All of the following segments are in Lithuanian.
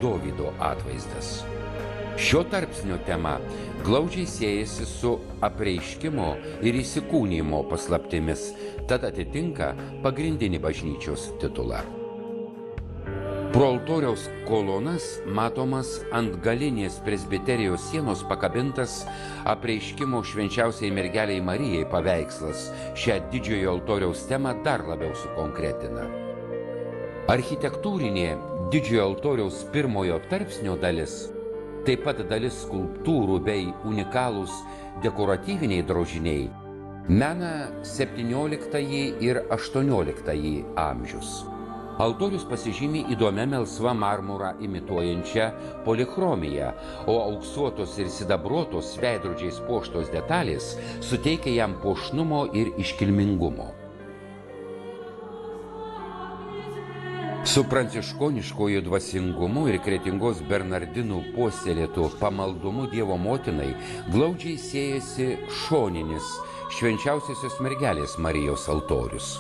Dovydo atvaizdas. Šio tarpsnio tema glaudžiai siejasi su apreiškimo ir įsikūnijimo paslaptimis, tad atitinka pagrindinį bažnyčios titulą. Pro altoriaus kolonas matomas ant galinės presbiterijos sienos pakabintas apreiškimo švenčiausiai mergelei Marijai paveikslas šią didžiojo altoriaus temą dar labiau sukonkretina. Architektūrinė didžiojo altoriaus pirmojo tarpsnio dalis, taip pat dalis skulptūrų bei unikalūs dekoratyviniai drožiniai, mena 17 ir 18 amžius. Altorius pasižymi įdomia melsva marmurą imituojančią polichromiją, o auksuotos ir sidabruotos veidrodžiais puoštos detalės suteikia jam puošnumo ir iškilmingumo. Su pranciškoniškoju dvasingumu ir Kretingos bernardinų puoselėtu pamaldumu Dievo motinai glaudžiai siejasi šoninis švenčiausiosios mergelės Marijos altorius.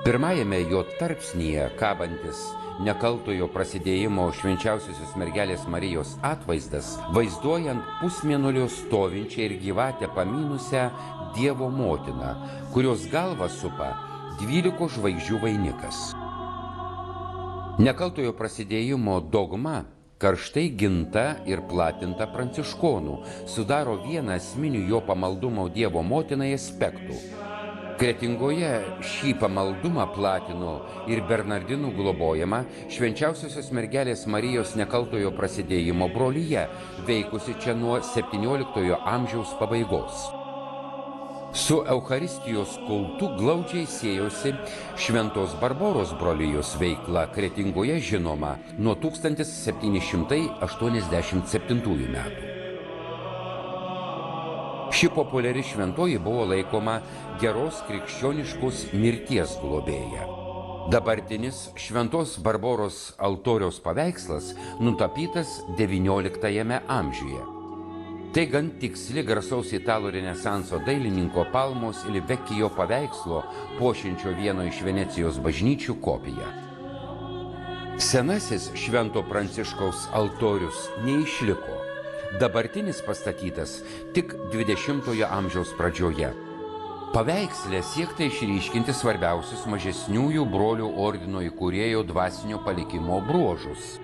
Pirmajame jo tarpsnyje kabantis nekaltojo prasidėjimo švenčiausiosios mergelės Marijos atvaizdas vaizduojant pusmėnulio stovinčią ir gyvatę pamynusią Dievo motiną, kurios galvą supa 12 žvaigždžių vainikas. Nekaltojo prasidėjimo dogma, karštai ginta ir platinta pranciškonų, sudaro vieną esminių jo pamaldumo Dievo motinai aspektų. Kretingoje šį pamaldumą platino ir bernardinų globojama švenčiausiosios mergelės Marijos nekaltojo prasidėjimo brolija, veikusi čia nuo 17 amžiaus pabaigos. Su Eucharistijos kultu glaudžiai siejosi Šventos Barboros brolijos veikla Kretingoje žinoma nuo 1787 metų. Ši populiari šventoji buvo laikoma geros krikščioniškos mirties globėja. Dabartinis Šventos Barboros altoriaus paveikslas nutapytas XIX amžiuje. Tai gan tiksli garsaus italų renesanso dailininko Palmos il Vecchio paveikslo puošiančio vieno iš Venecijos bažnyčių kopija. Senasis Švento Pranciškaus altorius neišliko. Dabartinis pastatytas tik 20 amžiaus pradžioje. Paveiksle siekta išryškinti svarbiausius mažesniųjų brolių ordino įkūrėjo dvasinio palikimo bruožus.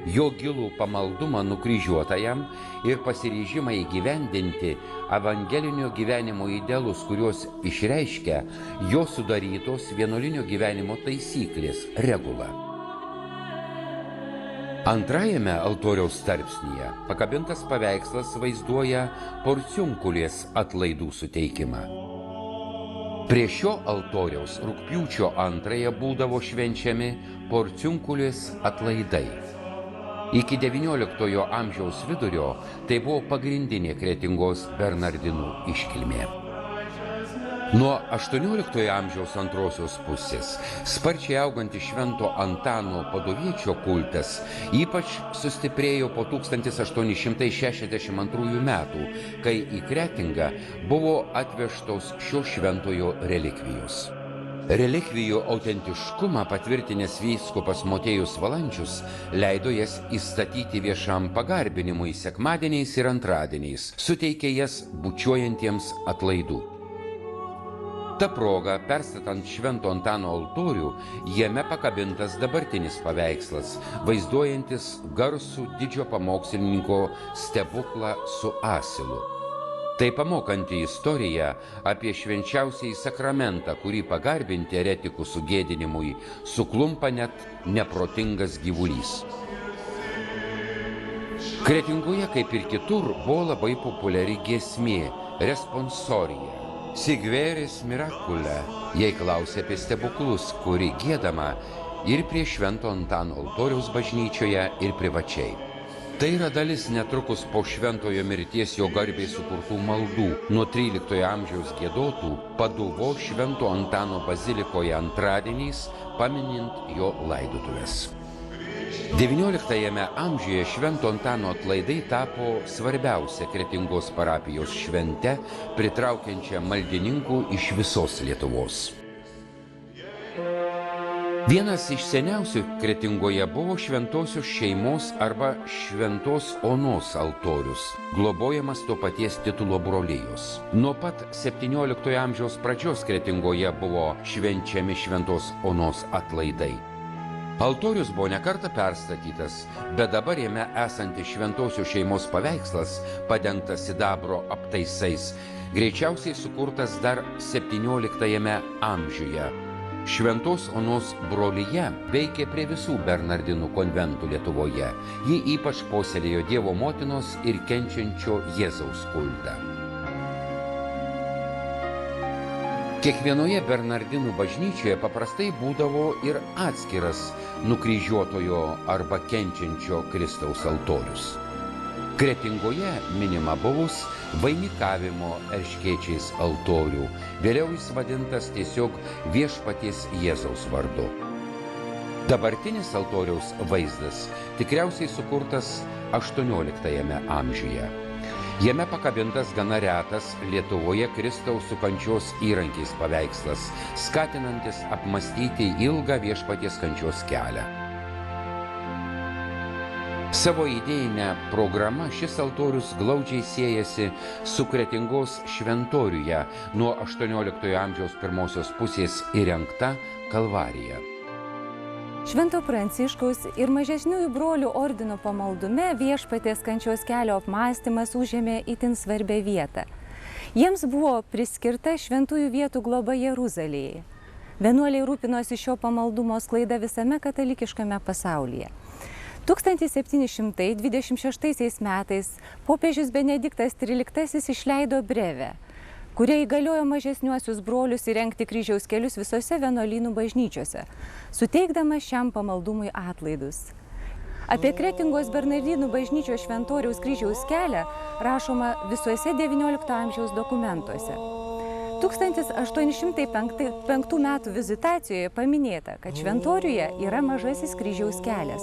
Jo gilų pamaldumą nukryžiuotajam ir pasiryžimą įgyvendinti evangelinio gyvenimo idealus, kuriuos išreiškia jo sudarytos vienuolinio gyvenimo taisyklės regula. Antrajame altoriaus tarpsnyje pakabintas paveikslas vaizduoja porciunkulės atlaidų suteikimą. Prie šio altoriaus rugpjūčio 2 būdavo švenčiami porciunkulės atlaidai. Iki XIX amžiaus vidurio tai buvo pagrindinė Kretingos bernardinų iškilmė. Nuo XVIII amžiaus antrosios pusės sparčiai augantis Švento Antano Paduviečio kultas ypač sustiprėjo po 1862 metų, kai į Kretingą buvo atvežtos šio šventojo relikvijos. Relikvijų autentiškumą patvirtinęs vyskupas Motiejus Valančius leido jas įstatyti viešam pagarbinimui sekmadieniais ir antradieniais, suteikė jas bučiuojantiems atlaidų. Ta proga, perstatant Švento Antano altorių, jame pakabintas dabartinis paveikslas, vaizduojantis garsų didžio pamokslininko stebuklą su asilu. Tai pamokanti istorija apie švenčiausiąjį sakramentą, kurį pagarbinti eretikų sugėdinimui suklumpa net neprotingas gyvulys. Kretingoje, kaip ir kitur, buvo labai populiari giesmė responsorija. Sigveris Miracula, jei klausė apie stebuklus, kuri giedama ir prie Švento Antano altoriaus bažnyčioje ir privačiai. Tai yra dalis netrukus po šventojo mirties jo garbei sukurtų maldų, nuo 13 amžiaus giedotų Paduvo Švento Antano bazilikoje antradieniais, paminint jo laidotuves. XIX amžiuje Švento Antano atlaidai tapo svarbiausia Kretingos parapijos švente, pritraukiančia maldininkų iš visos Lietuvos. Vienas iš seniausių Kretingoje buvo šventosios šeimos arba šventos Onos altorius, globojamas to paties titulo brolijos. Nuo pat 17 amžiaus pradžios Kretingoje buvo švenčiami šventos Onos atlaidai. Altorius buvo nekartą perstatytas, bet dabar jame esantis šventosios šeimos paveikslas, padengtas sidabro aptaisais, greičiausiai sukurtas dar 17 amžiuje. Šventos Onos brolija veikė prie visų Bernardinų konventų Lietuvoje. Ji ypač puoselėjo Dievo motinos ir kenčiančio Jėzaus kultą. Kiekvienoje Bernardinų bažnyčioje paprastai būdavo ir atskiras nukryžiuotojo arba kenčiančio Kristaus altorius. Kretingoje minima buvus vainikavimo erškėčiais altorių, vėliau jis vadintas tiesiog Viešpaties Jėzaus vardu. Dabartinis altoriaus vaizdas tikriausiai sukurtas 18 amžiuje. Jame pakabintas gana retas Lietuvoje Kristaus su kančios įrankiais paveikslas, skatinantis apmąstyti ilgą Viešpaties kančios kelią. Savo idėjinę programą šis altorius glaudžiai siejasi su Kretingos šventoriuje nuo 18 amžiaus pirmosios pusės įrengta kalvarija. Švento Pranciškaus ir mažesniųjų brolių ordino pamaldume Viešpaties kančios kelio apmąstymas užėmė itin svarbią vietą. Jiems buvo priskirta šventųjų vietų globa Jeruzalėje. Vienuoliai rūpinosi šio pamaldumo sklaida visame katalikiškame pasaulyje. 1726 metais popiežius Benediktas XIII išleido brevę, kuria įgaliojo mažesniuosius brolius įrengti kryžiaus kelius visose vienuolynų bažnyčiose, suteikdamas šiam pamaldumui atlaidus. Apie Kretingos Bernardinų bažnyčios šventoriaus kryžiaus kelią rašoma visuose XIX amžiaus dokumentuose. 1805 metų vizitacijoje paminėta, kad šventoriuje yra mažasis kryžiaus kelias,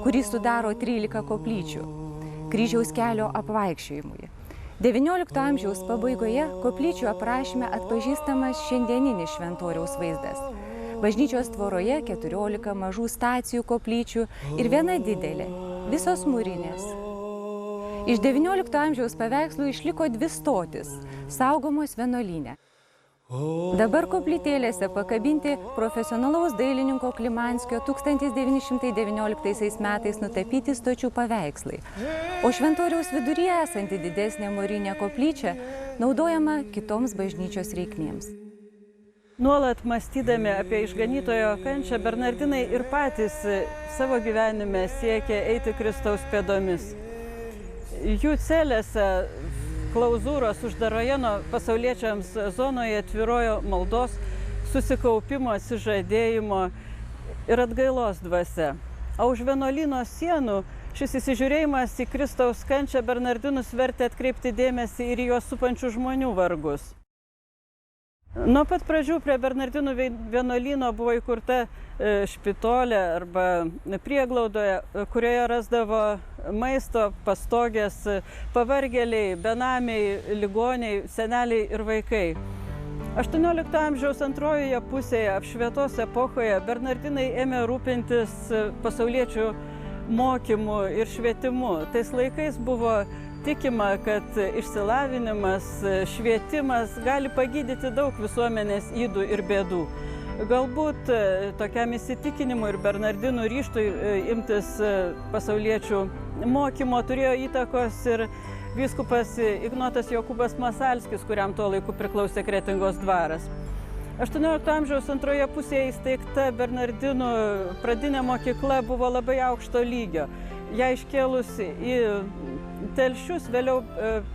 kurį sudaro 13 koplyčių kryžiaus kelio apvaikščiojimui. XIX amžiaus pabaigoje koplyčių aprašyme atpažįstamas šiandieninis šventoriaus vaizdas. Bažnyčios tvoroje 14 mažų stacijų koplyčių ir viena didelė, visos mūrinės. Iš XIX amžiaus paveikslų išliko 2 stotis, saugomos vienuolyne. Dabar koplytėlėse pakabinti profesionalaus dailininko Klimanskio 1919 metais nutapyti stočių paveikslai, o šventoriaus viduryje esanti didesnė mūrinė koplyčia naudojama kitoms bažnyčios reikmėms. Nuolat mąstydami apie išganytojo kančią, Bernardinai ir patys savo gyvenime siekia eiti Kristaus pėdomis. Jų celėse klauzūros uždaroje nuo pasauliečiams zonoje tvyrojo maldos, susikaupimo, atsižadėjimo ir atgailos dvasia. O už vienuolyno sienų šis įsižiūrėjimas į Kristaus kančią Bernardinus vertė atkreipti dėmesį ir į juos supančių žmonių vargus. Nuo pat pradžių prie Bernardinų vienuolyno buvo įkurta špitolė arba prieglaudoje, kurioje rasdavo maisto, pastogės pavargėliai, benamiai, ligoniai, seneliai ir vaikai. 18 amžiaus antrojoje pusėje apšvietos epochoje Bernardinai ėmė rūpintis pasauliečių mokymu ir švietimu. Tais laikais buvo tikima, kad išsilavinimas, švietimas gali pagydyti daug visuomenės ydų ir bėdų. Galbūt tokiam įsitikinimu ir Bernardinų ryžtui imtis pasauliečių mokymo turėjo įtakos ir vyskupas Ignotas Jokūbas Masalskis, kuriam tuo laiku priklausė Kretingos dvaras. 18 amžiaus antroje pusėje įsteigta Bernardinų pradinė mokykla buvo labai aukšto lygio. Ją iškėlusi į Telšius, vėliau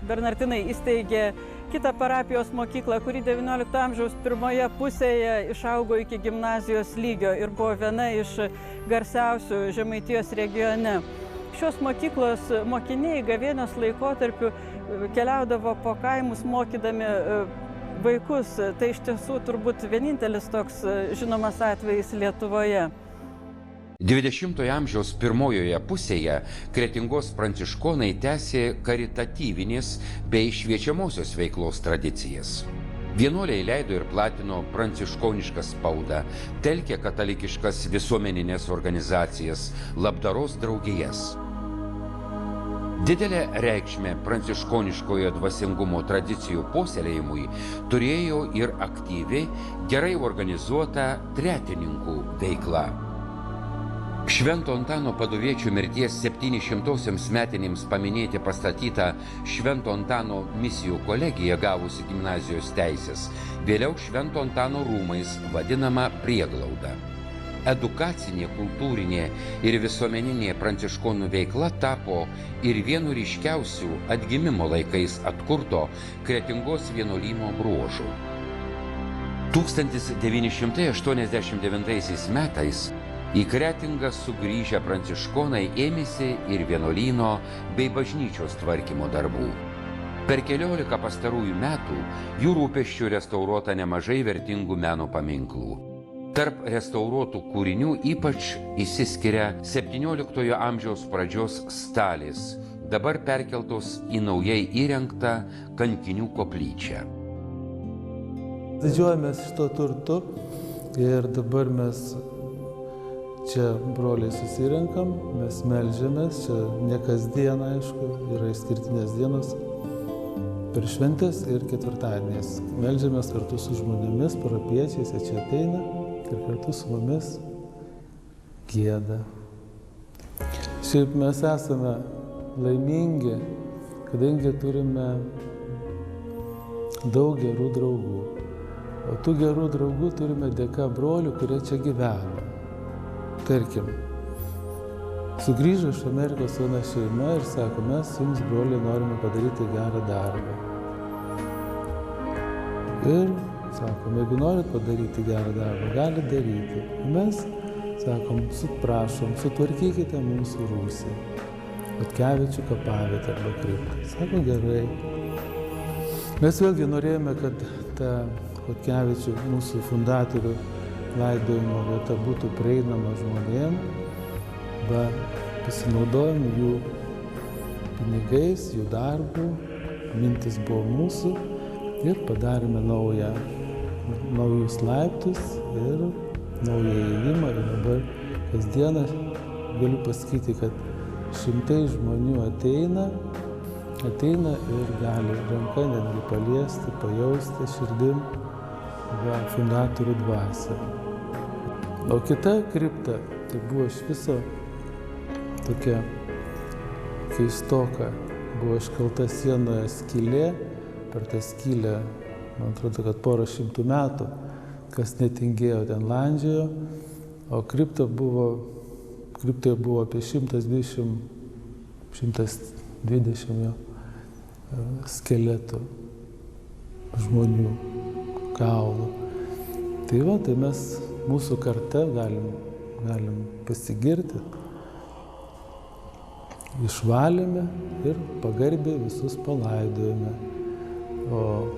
Bernardinai įsteigė kitą parapijos mokyklą, kuri XIX amžiaus pirmoje pusėje išaugo iki gimnazijos lygio ir buvo viena iš garsiausių Žemaitijos regione. Šios mokyklos mokiniai gavėnios laikotarpiu keliaudavo po kaimus mokydami vaikus. Tai iš tiesų turbūt vienintelis toks žinomas atvejis Lietuvoje. 20-ojo amžiaus pirmojoje pusėje Kretingos pranciškonai tęsė karitatyvinės bei šviečiamosios veiklos tradicijas. Vienuoliai leido ir platino pranciškonišką spaudą, telkė katalikiškas visuomeninės organizacijas, labdaros draugijas. Didelę reikšmę pranciškoniškojo dvasingumo tradicijų puoselėjimui turėjo ir aktyvi, gerai organizuota tretininkų veikla. Švento Antano Paduviečio mirties 700-osiams metinėms paminėti pastatyta Švento Antano misijų kolegija gavusi gimnazijos teisės, vėliau Švento Antano rūmais vadinama prieglauda. Edukacinė, kultūrinė ir visuomeninė pranciškonų veikla tapo ir vienu ryškiausių atgimimo laikais atkurto Kretingos vienuolyno bruožų. 1989 metais į Kretingą sugrįžę pranciškonai ėmėsi ir vienuolyno bei bažnyčios tvarkymo darbų. Per 14 pastarųjų metų jų rūpesčių restauruota nemažai vertingų meno paminklų. Tarp restauruotų kūrinių ypač išsiskiria 17 amžiaus pradžios stalės, dabar perkeltos į naujai įrengtą kankinių koplyčią. Didžiuojamės šito turtu ir dabar mes čia broliai susirenkam, mes meldžiamės, čia ne kasdien, aišku, yra išskirtinės dienos, per šventės ir ketvirtadieniais. Meldžiamės kartu su žmonėmis, parapiečiais, jie čia ateina ir kartu su mumis gieda. Šiaip mes esame laimingi, kadangi turime daug gerų draugų. O tų gerų draugų turime dėka brolių, kurie čia gyvena. Tarkim, sugrįžo iš Amerikos viena šeima ir sako, mes jums, broliai, norime padaryti gerą darbą. Ir sakom, jeigu norit padaryti gerą darbą, gali daryti. Mes sakom, prašom, sutvarkykite mūsų rūsį. Chodkevičių kapavietę arba kriptą. Sako, gerai. Mes vėlgi norėjome, kad ta Chodkevičių mūsų fundatorių laidojimo vieta būtų prieinama žmonėm, pasinaudojom jų pinigais, jų darbų, mintis buvo mūsų ir padarėme naujus laiptus ir naują įėjimą ir dabar kasdieną galiu pasakyti, kad šimtai žmonių ateina ir gali ranka netgi paliesti, pajausti širdim fundatorių dvasią. O kita kripta, tai buvo iš viso tokia keistoka. Buvo iškalta sienoje skylė, per tą skylę, man atrodo, kad porą šimtų metų, kas netingėjo ten landžiojo, o kriptoje buvo apie 120 skeletų žmonių kaulų. Tai mes mūsų karta galim pasigirti. Išvalėme ir pagarbiai visus palaidojame. O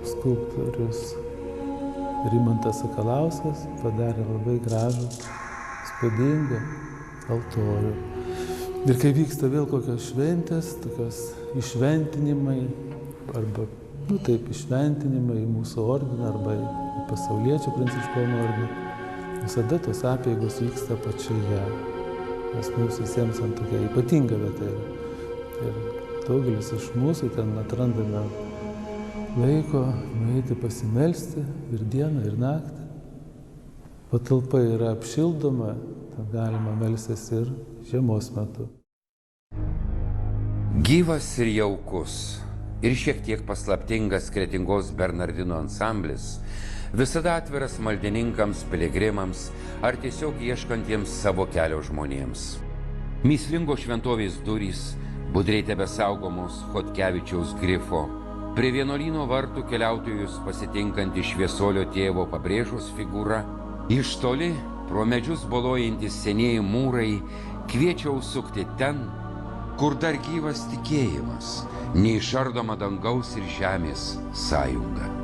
skulptorius Rimantas Sakalauskas padarė labai gražų, įspūdingą altorių. Ir kai vyksta vėl kokios šventės, tokios išventinimai, arba, išventinimai į mūsų ordiną arba į pasauliečių pranciškonų ordiną, visada tos apeigos vyksta pačioje. Nes mums visiems ant tokia ypatinga vieta yra. Ir daugelis iš mūsų ten atrandame laiko nueiti pasimelsti ir dieną, ir naktį. Patalpa yra apšildoma, ten galima melstis ir žiemos metu. Gyvas ir jaukus ir šiek tiek paslaptingas Kretingos Bernardinų ansamblis, visada atviras maldininkams, piligrimams ar tiesiog ieškantiems savo kelio žmonėms. Mįslingo šventovės durys, budriai tebesaugomos Chodkevičiaus grifo, prie vienuolyno vartų keliautojus pasitinkanti šviesolio tėvo Pabrėžos figūra, iš toli pro medžius bolojantys senieji mūrai kviečia užsukti ten, kur dar gyvas tikėjimas, neišardoma dangaus ir žemės sąjunga.